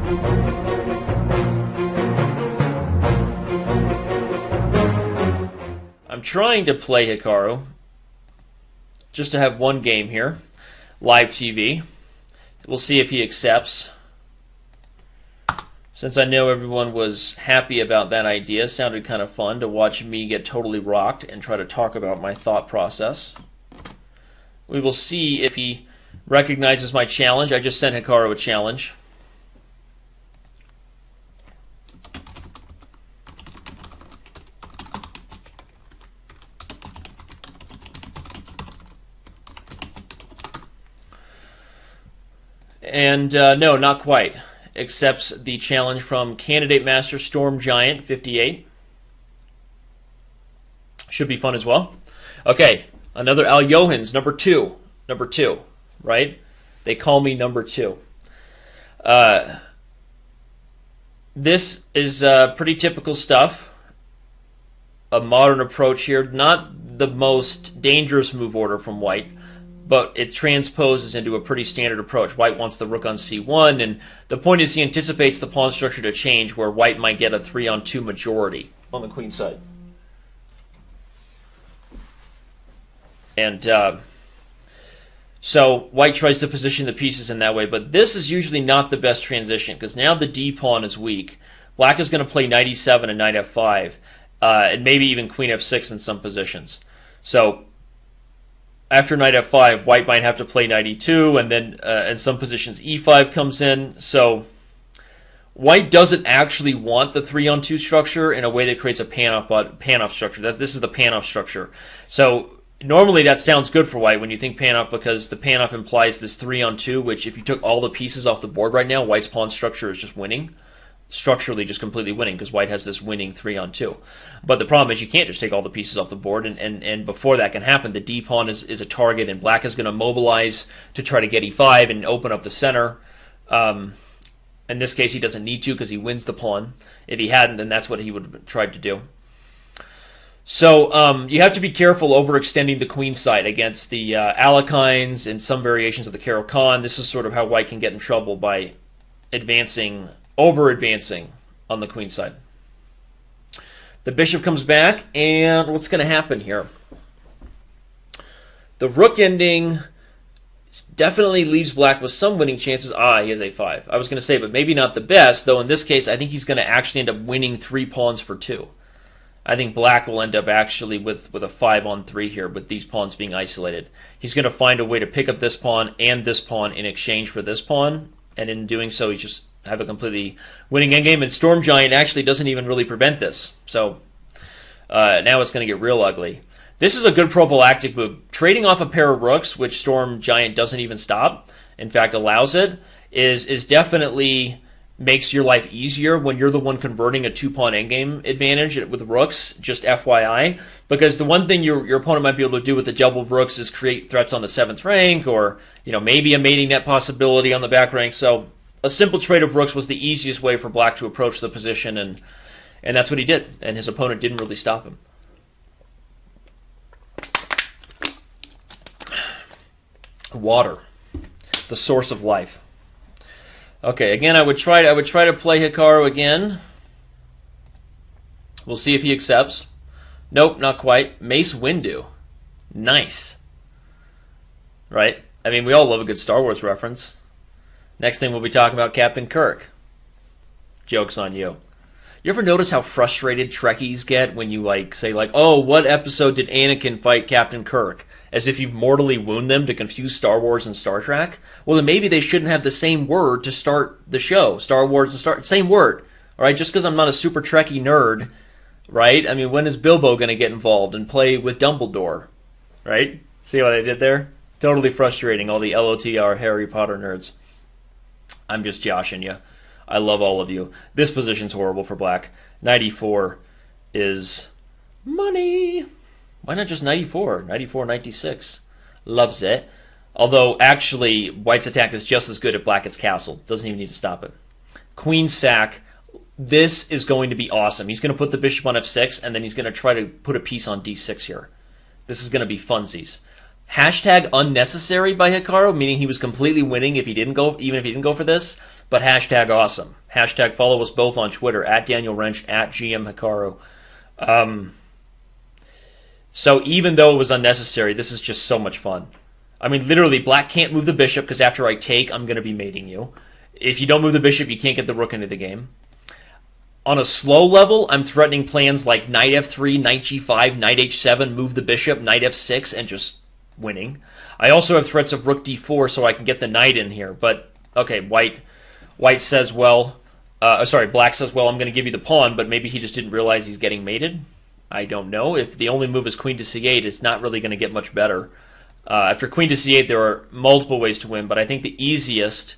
I'm trying to play Hikaru just to have one game here, live TV. We'll see if he accepts. Since I know everyone was happy about that idea, it sounded kind of fun to watch me get totally rocked and try to talk about my thought process. We will see if he recognizes my challenge. I just sent Hikaru a challenge. And no, not quite. Accepts the challenge from Candidate Master Storm Giant 58. Should be fun as well. Okay, another Al Johans, number two, right? They call me number 2. This is pretty typical stuff. A modern approach here, not the most dangerous move order from White, but it transposes into a pretty standard approach. White wants the rook on c1, and the point is he anticipates the pawn structure to change where White might get a 3-on-2 majority on the queen side. And so White tries to position the pieces in that way, but this is usually not the best transition, because now the d-pawn is weak. Black is going to play knight e7 and knight f5, and maybe even queen f6 in some positions. So after knight f5, White might have to play knight e2, and then in some positions e5 comes in. So White doesn't actually want the 3-on-2 structure in a way that creates a pan-off structure. This is the pan-off structure. So normally that sounds good for White when you think pan-off, because the pan-off implies this 3-on-2, which if you took all the pieces off the board right now, White's pawn structure is just winning. Structurally just completely winning, because White has this winning 3-on-2. But the problem is you can't just take all the pieces off the board, and before that can happen, the d-pawn is a target, and Black is going to mobilize to try to get e5 and open up the center. In this case, he doesn't need to because he wins the pawn. If he hadn't, then that's what he would have tried to do. So you have to be careful overextending the queen side against the Alekines and some variations of the Caro-Kann. This is sort of how White can get in trouble by over-advancing on the queen side. The bishop comes back, and what's going to happen here? The rook ending definitely leaves Black with some winning chances. He has a5. I was going to say, but maybe not the best, though in this case, I think he's going to actually end up winning 3 pawns for 2. I think Black will end up actually with a 5-on-3 here, with these pawns being isolated. He's going to find a way to pick up this pawn and this pawn in exchange for this pawn, and in doing so, he's just have a completely winning endgame, and Storm Giant actually doesn't even really prevent this. So now it's going to get real ugly. This is a good prophylactic move. Trading off a pair of rooks, which Storm Giant doesn't even stop, in fact allows it, is definitely makes your life easier when you're the one converting a 2-pawn endgame advantage with rooks, just FYI. Because the one thing your opponent might be able to do with the double of rooks is create threats on the 7th rank, or maybe a mating net possibility on the back rank. So a simple trade of rooks was the easiest way for Black to approach the position, and that's what he did, and his opponent didn't really stop him. Water, the source of life. Okay, again, I would try to play Hikaru again. We'll see if he accepts. Nope, not quite. Mace Windu. Nice. Right? I mean, we all love a good Star Wars reference. Next thing we'll be talking about Captain Kirk. Joke's on you. You ever notice how frustrated Trekkies get when you say oh, what episode did Anakin fight Captain Kirk? As if you've mortally wounded them to confuse Star Wars and Star Trek? Well, then maybe they shouldn't have the same word to start the show. Star Wars and same word. All right, just because I'm not a super Trekkie nerd, right? I mean, when is Bilbo going to get involved and play with Dumbledore? Right? See what I did there? Totally frustrating, all the LOTR Harry Potter nerds. I'm just joshing you. I love all of you. This position's horrible for Black. 94 is money. Why not just 94? 94, 96. Loves it. Although, actually, White's attack is just as good if Black gets castled. Doesn't even need to stop it. Queen sack. This is going to be awesome. He's going to put the bishop on f6, and then he's going to try to put a piece on d6 here. This is going to be funsies. Hashtag unnecessary by Hikaru, meaning he was completely winning if he didn't go, even if he didn't go for this, but hashtag awesome. Hashtag follow us both on Twitter, at Daniel Wrench, at GM Hikaru. So even though it was unnecessary, this is just so much fun. I mean, literally, black can't move the bishop because after I take, I'm going to be mating you. If you don't move the bishop, you can't get the rook into the game. On a slow level, I'm threatening plans like knight f3, knight g5, knight h7, move the bishop, knight f6, and just winning. I also have threats of rook d4 so I can get the knight in here. But, okay, white says, well, black says, well, I'm going to give you the pawn, but maybe he just didn't realize he's getting mated. I don't know. If the only move is queen to c8, it's not really going to get much better. After queen to c8, there are multiple ways to win, but I think the easiest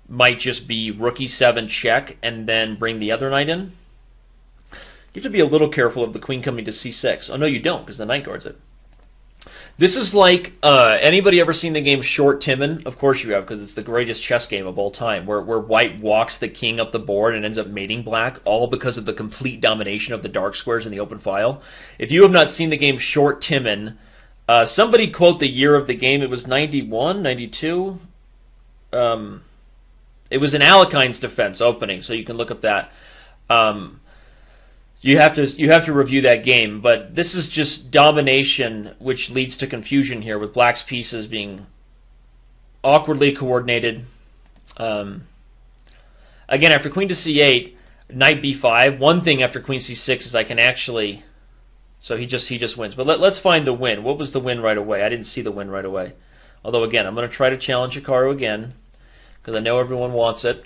might just be rook e7 check and then bring the other knight in. You have to be a little careful of the queen coming to c6. Oh, no, you don't, because the knight guards it. This is like, anybody ever seen the game Short Timon? Of course you have, because it's the greatest chess game of all time, where white walks the king up the board and ends up mating black, all because of the complete domination of the dark squares in the open file. If you have not seen the game Short Timon, somebody quote the year of the game. It was 91, 92. It was an Alekine's defense opening, so you can look up that. You have to review that game, but this is just domination, which leads to confusion here, with black's pieces being awkwardly coordinated. Again, after queen to c8, knight b5. One thing after queen c6 is I can actually... So he just wins. But let's find the win. What was the win right away? I didn't see the win right away. Although, again, I'm going to try to challenge Hikaru again, because I know everyone wants it.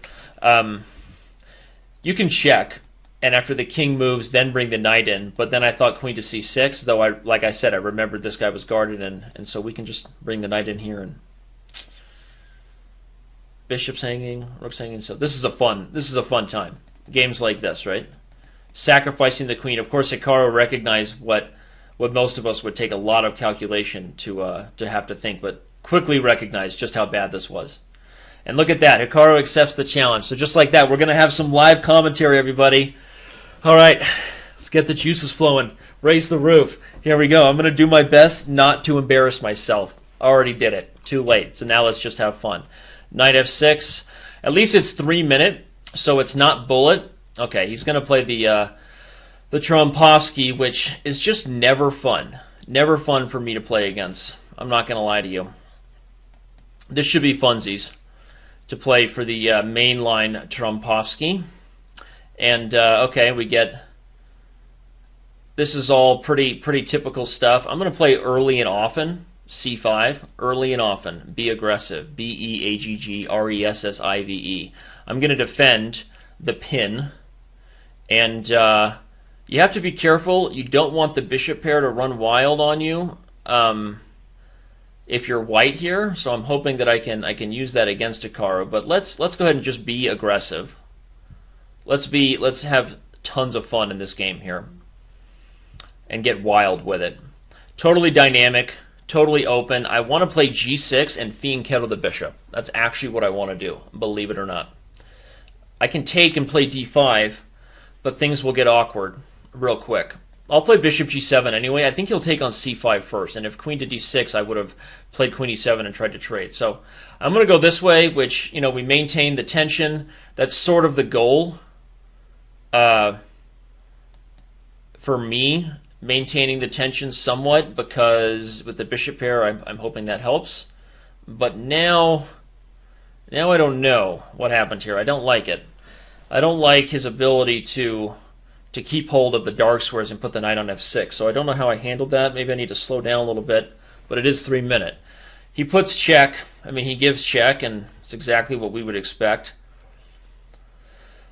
You can check, and after the king moves, then bring the knight in. But then I thought queen to c6, though, like I said, I remembered this guy was guarded, and so we can just bring the knight in here. And bishop's hanging, rook's hanging. So this is a fun time. Games like this, right? Sacrificing the queen. Of course, Hikaru recognized what most of us would take a lot of calculation to have to think, but quickly recognized just how bad this was. And look at that. Hikaru accepts the challenge. So just like that, we're going to have some live commentary, everybody. All right, let's get the juices flowing. Raise the roof. Here we go. I'm going to do my best not to embarrass myself. Already did it. Too late. So now let's just have fun. Knight f6. At least it's 3 minute, so it's not bullet. Okay, he's going to play the Trompovsky, which is just never fun. Never fun for me to play against. I'm not going to lie to you. This should be funsies to play for the mainline Trompovsky. And, okay, we get... This is all pretty typical stuff. I'm going to play early and often, c5. Early and often. Be aggressive. B-E-A-G-G-R-E-S-S-I-V-E. I'm going to defend the pin. And you have to be careful. You don't want the bishop pair to run wild on you if you're white here. So I'm hoping that I can use that against Hikaru. But let's go ahead and just be aggressive. Let's have tons of fun in this game here and get wild with it. Totally dynamic, totally open. I want to play g6 and fiend kettle the bishop. That's actually what I want to do, believe it or not. I can take and play d5. But things will get awkward real quick. I'll play bishop g7 anyway. I think he'll take on c5 first. And if queen to d6, I would have played queen e7 and tried to trade. So I'm going to go this way, which, you know, we maintain the tension. That's sort of the goal for me, maintaining the tension somewhat, because with the bishop pair, I'm hoping that helps. But now I don't know what happened here. I don't like it. I don't like his ability to keep hold of the dark squares and put the knight on f6. So I don't know how I handled that. Maybe I need to slow down a little bit. But it is 3 minute. He puts check. I mean, he gives check, and it's exactly what we would expect.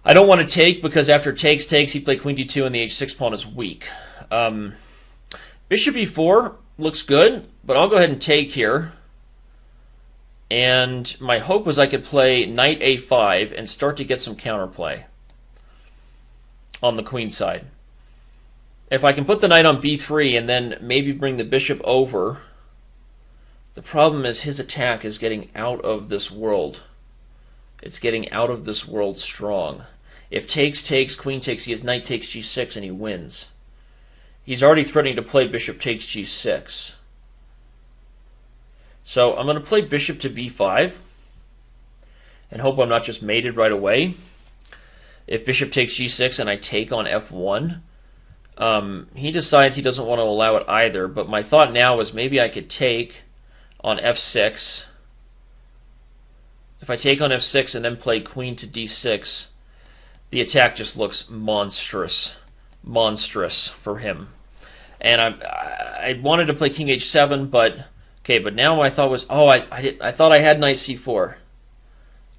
I don't want to take, because after takes, he played queen d2, and the h6 pawn is weak. Bishop e4 looks good, but I'll go ahead and take here. And my hope was I could play knight a5 and start to get some counterplay on the queen side. If I can put the knight on b3 and then maybe bring the bishop over, the problem is his attack is getting out of this world. It's getting out of this world strong. If takes, queen takes, he has knight takes g6 and he wins. He's already threatening to play bishop takes g6. So I'm going to play bishop to b5 and hope I'm not just mated right away. if bishop takes g6 and I take on f1, he decides he doesn't want to allow it either. But my thought now is maybe I could take on f6. If I take on f6 and then play queen to d6, the attack just looks monstrous for him. And I wanted to play king h7, but okay. But now my thought was, oh, I thought I had knight c4.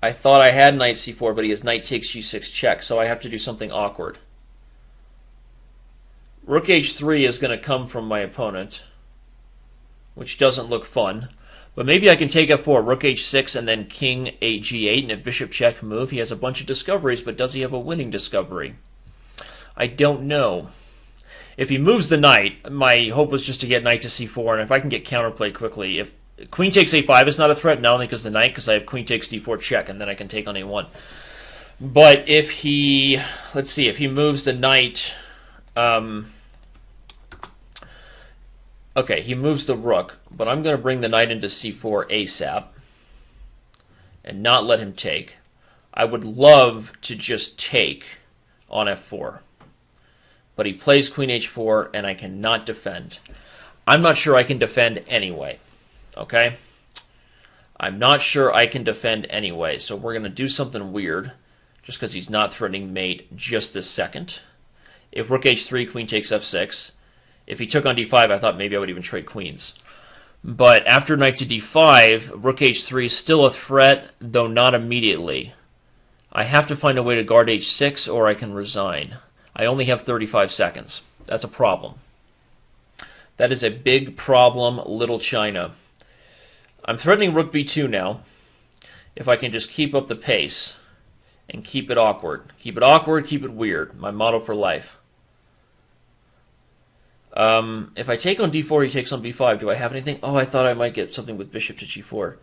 I thought I had knight c4, but he has knight takes g6 check, so I have to do something awkward. Rook h3 is going to come from my opponent, which doesn't look fun. But maybe I can take f4, rook h6, and then king g8, and a bishop check move. He has a bunch of discoveries, but does he have a winning discovery? I don't know. If he moves the knight, my hope was just to get knight to c4, and if I can get counterplay quickly. If queen takes a5 is not a threat, not only because the knight, because I have queen takes d4 check, and then I can take on a1. But if he, let's see, if he moves the knight, okay, he moves the rook, but I'm going to bring the knight into c4 ASAP and not let him take. I would love to just take on f4, but he plays queen h4, and I cannot defend. I'm not sure I can defend anyway, okay? I'm not sure I can defend anyway, so we're going to do something weird just because he's not threatening mate just this second. If rook h3, queen takes f6. If he took on d5, I thought maybe I would even trade queens. But after knight to d5, rook h3 is still a threat, though not immediately. I have to find a way to guard h6, or I can resign. I only have 35 seconds. That's a problem. That is a big problem, little China. I'm threatening rook b2 now. If I can just keep up the pace and keep it awkward. Keep it awkward, keep it weird. My motto for life. If I take on d4, he takes on b5. Do I have anything? Oh, I thought I might get something with bishop to g4.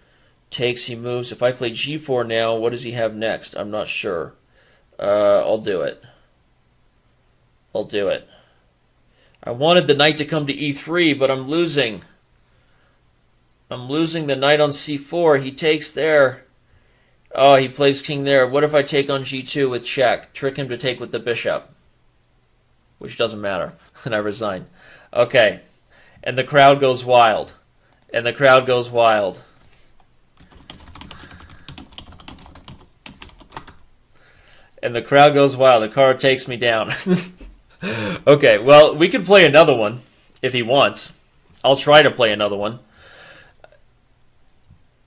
Takes, he moves. If I play g4 now, what does he have next? I'm not sure. I'll do it. I'll do it. I wanted the knight to come to e3, but I'm losing. I'm losing the knight on c4. He takes there. Oh, he plays king there. What if I take on g2 with check? Trick him to take with the bishop. Which doesn't matter. And I resign. Okay. And the crowd goes wild. And the crowd goes wild. And the crowd goes wild. Hikaru takes me down. Okay, well, we could play another one if he wants. I'll try to play another one.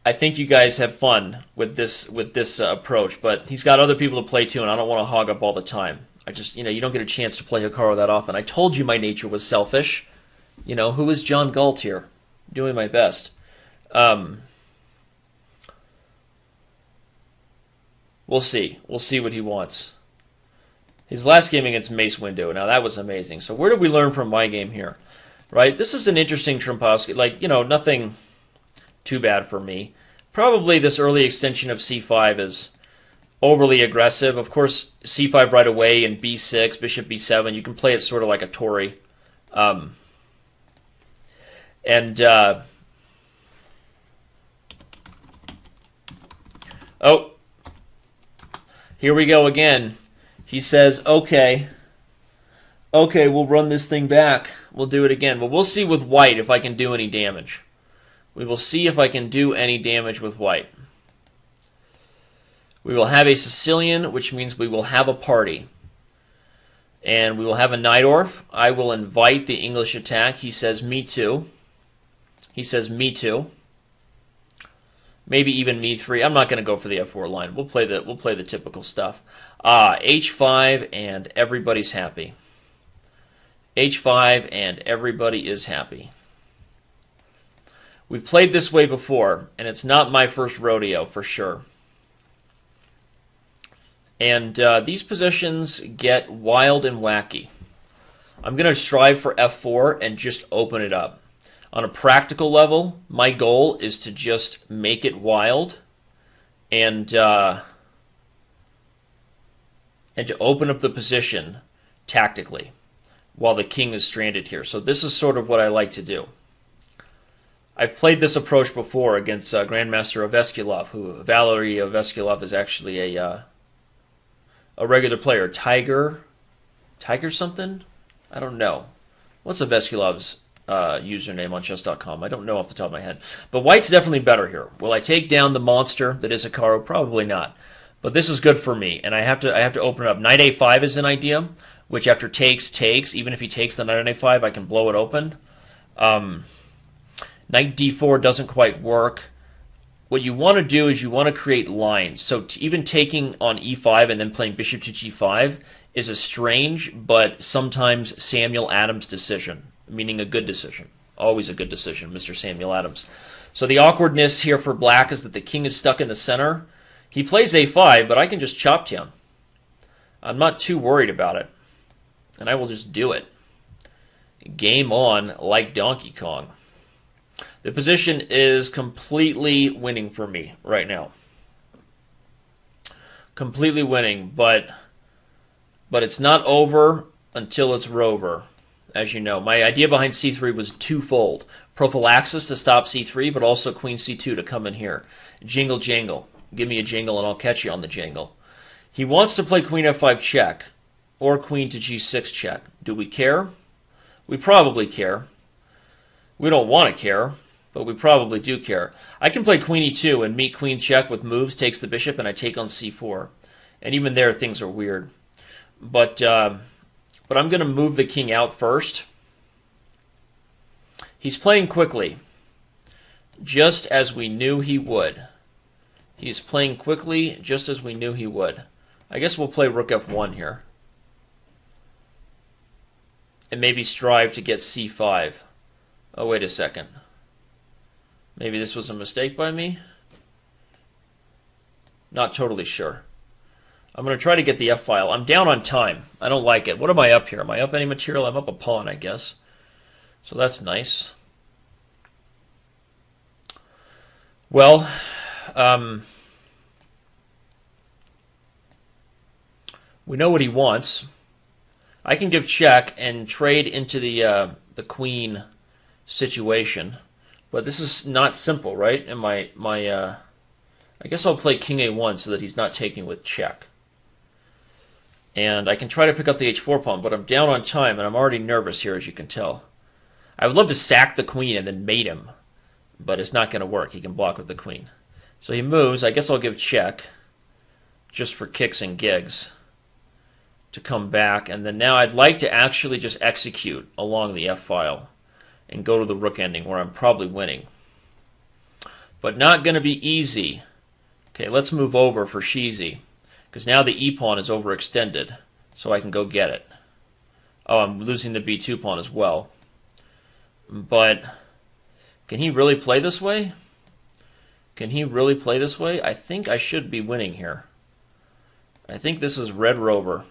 I think you guys have fun with this approach, but he's got other people to play too, and I don't want to hog up all the time. I just, you don't get a chance to play Hikaru that often. I told you my nature was selfish. Who is John Galt here? I'm doing my best. We'll see. We'll see what he wants. His last game against Mace Windu. Now, that was amazing. So where did we learn from my game here? Right? This is an interesting Trompowsky. Nothing too bad for me. Probably this early extension of c5 is overly aggressive. Of course, c5 right away and b6, bishop b7. You can play it sort of like a Tory. Oh, here we go again. He says, okay, we'll run this thing back. We'll do it again. But we'll see with white if I can do any damage. We will see if I can do any damage with white. We will have a Sicilian, which means we will have a party. And we will have a Najdorf. I will invite the English attack. He says, me too. He says, me too. Maybe even me 3. I'm not going to go for the f4 line. We'll play the typical stuff. H5 and everybody's happy. H5 and everybody is happy. We've played this way before, and it's not my first rodeo for sure. And these positions get wild and wacky. I'm going to strive for f4 and just open it up. On a practical level, my goal is to just make it wild and to open up the position tactically while the king is stranded here. So this is sort of what I like to do. I've played this approach before against Grandmaster Oveskulov, who Valery Oveskulov is actually a a regular player. Tiger something? I don't know. What's Avesculov's username on chess.com? I don't know off the top of my head. But white's definitely better here. Will I take down the monster that is Hikaru? Probably not. But this is good for me, and I have to open it up. Knight a5 is an idea, which after takes. Even if he takes the knight on a5, I can blow it open. Knight d4 doesn't quite work. What you want to do is you want to create lines. So even taking on e5 and then playing bishop to g5 is a strange but sometimes Samuel Adams decision, meaning a good decision. Always a good decision, Mr. Samuel Adams. So the awkwardness here for black is that the king is stuck in the center. He plays a5, but I can just chop down. I'm not too worried about it. And I will just do it. Game on like Donkey Kong. The position is completely winning for me right now. Completely winning, but it's not over until it's rover, as you know. My idea behind c3 was twofold. Prophylaxis to stop c3, but also queen c2 to come in here. Jingle, jangle. Give me a jingle and I'll catch you on the jangle. He wants to play queen f5 check, or queen to g6 check. Do we care? We probably care. We don't want to care, but we probably do care. I can play queen e2 and meet queen check with moves, takes the bishop, and I take on c4. And even there, things are weird. But I'm going to move the king out first. He's playing quickly, just as we knew he would. He's playing quickly, just as we knew he would. I guess we'll play rook f1 here. And maybe strive to get c5. Oh, wait a second. Maybe this was a mistake by me? Not totally sure. I'm going to try to get the f-file. I'm down on time. I don't like it. What am I up here? Am I up any material? I'm up a pawn, I guess. So that's nice. Well, we know what he wants. I can give check and trade into the queen situation, but this is not simple, right? And I guess I'll play king a1 so that he's not taking with check. And I can try to pick up the h4 pawn, but I'm down on time, and I'm already nervous here, as you can tell. I would love to sack the queen and then mate him, but it's not going to work. He can block with the queen. So he moves. I guess I'll give check, just for kicks and gigs, to come back. And then now I'd like to actually just execute along the f-file and go to the rook ending, where I'm probably winning. But not going to be easy. Okay, let's move over for Sheezy, because now the e-pawn is overextended, so I can go get it. Oh, I'm losing the b2 pawn as well. But can he really play this way? Can he really play this way? I think I should be winning here. I think this is red rover.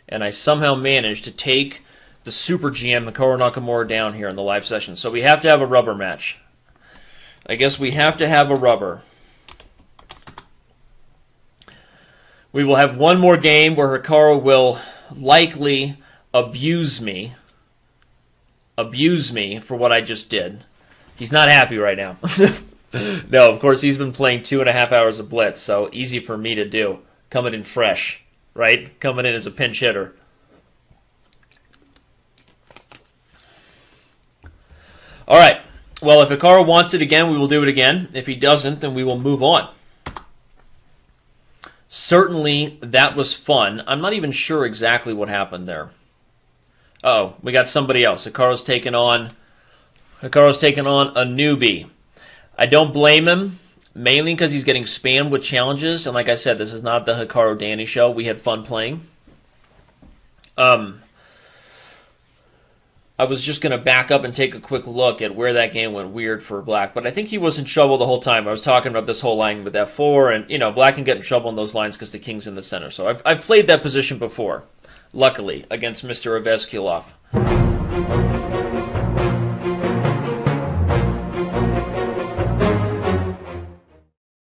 And I somehow managed to take the super GM Hikaru Nakamura down here in the live session. So we have to have a rubber match. I guess we have to have a rubber. We will have one more game where Hikaru will likely abuse me for what I just did. He's not happy right now. No, of course, he's been playing 2.5 hours of Blitz, so easy for me to do. Coming in fresh, right? Coming in as a pinch hitter. All right. Well, if Hikaru wants it again, we will do it again. If he doesn't, then we will move on. Certainly, that was fun. I'm not even sure exactly what happened there. Uh-oh, we got somebody else. Hikaru's taken on a newbie. I don't blame him, mainly because he's getting spammed with challenges. And like I said, this is not the Hikaru Danny show. We had fun playing. I was just going to back up and take a quick look at where that game went weird for black. But I think he was in trouble the whole time. I was talking about this whole line with f4. And, black can get in trouble in those lines because the king's in the center. So I've played that position before, luckily, against Mr. Avesculov.